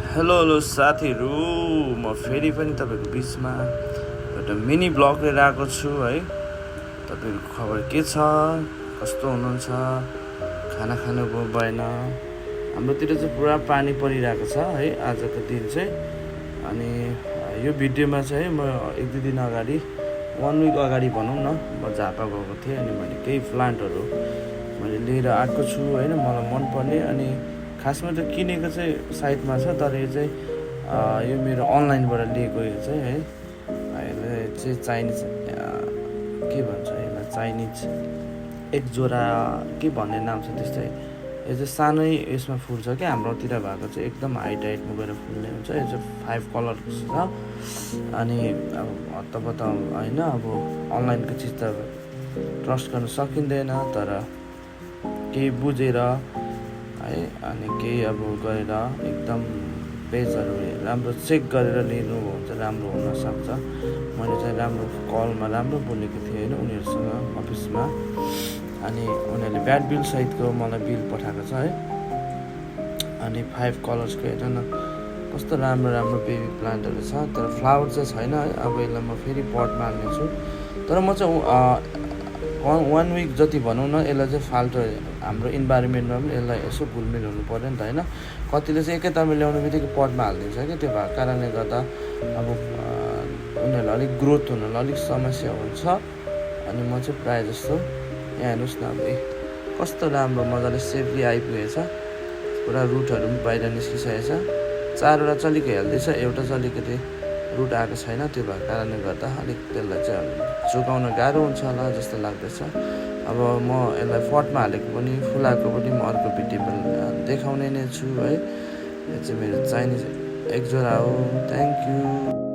Hello hello साथीहरू, म फेरि पनि तपाईँको बिचमा एउटा मिनी ब्लग लिएर आएको छु है। तपाईँहरूको खबर के छ, कस्तो हुनुहुन्छ, खाना खानुभयो भएन? हाम्रोतिर चाहिँ पुरा पानी परिरहेको छ है आजको दिन चाहिँ। अनि यो भिडियोमा चाहिँ म एक दुई दिन अगाडि 1 विक अगाडि भनौँ न, म झापा गएको थिएँ। अनि मैले केही प्लान्टहरू मैले लिएर आएको छु होइन, मलाई मनपर्ने। अनि खासमा त किनेको चाहिँ साइटमा छ, तर यो चाहिँ यो मेरो अनलाइनबाट लिएको यो चाहिँ है। यसलाई चाहिँ चाइनिज के भन्छ यसलाई, चाइनिज एक जोरा के भन्ने नाम छ त्यस्तै। यो चाहिँ सानै यसमा फुल्छ क्या, हाम्रोतिर भएको चाहिँ एकदम हाइट हाइटमा गएर फुल्ने हुन्छ। यो चाहिँ 5 कलर छ। अनि अब हत्तपत्त होइन, अब अनलाइनको चिज त ट्रस्ट गर्न सकिँदैन, तर केही बुझेर है, अनि केही अब गरेर एकदम पेजहरू राम्रो चेक गरेर लिनु हुन्छ, राम्रो हुनसक्छ। मैले चाहिँ राम्रो कलमा राम्रो बोलेको थिएँ होइन उनीहरूसँग अफिसमा। अनि उनीहरूले ब्याड बिल सहितको मलाई बिल पठाएको छ है। अनि 5 कलर्सको हेर न, कस्तो राम्रो राम्रो बेबी प्लान्टहरू छ, तर फ्लावर चाहिँ छैन है। अब यसलाई म फेरि पटमा हाल्नेछु, तर म चाहिँ 1 विक जति भनौँ न, यसलाई चाहिँ फाल्टो हाम्रो इन्भाइरोमेन्टमा पनि यसलाई यसो घुलमिल हुनु पऱ्यो नि त होइन। कतिले चाहिँ एकैतालमा ल्याउने बित्तिकै पटमा हालिदिन्छ क्या, त्यो भएको कारणले गर्दा अब उनीहरूलाई अलिक ग्रोथ हुनलाई अलिक समस्या हुन्छ। अनि म चाहिँ प्रायः जस्तो यहाँ हेर्नुहोस् न, अब कस्तो राम्रो मजाले सेफली आइपुगेछ। पुरा रुटहरू पनि बाहिर निस्किसकेको छ। 4वटा चलेको हेल्दैछ, एउटा चलिकति रुट आएको छैन। त्यो भएको कारणले गर्दा अलिक त्यसलाई चाहिँ जोगाउन गाह्रो हुन्छ होला जस्तो लाग्दैछ। अब म यसलाई पटमा हालेको पनि फुलाएको पनि म अर्को भिडियोमा देखाउने नै छु है। यो चाहिँ मेरो चाइनिज एक जोरा हो। Thank you.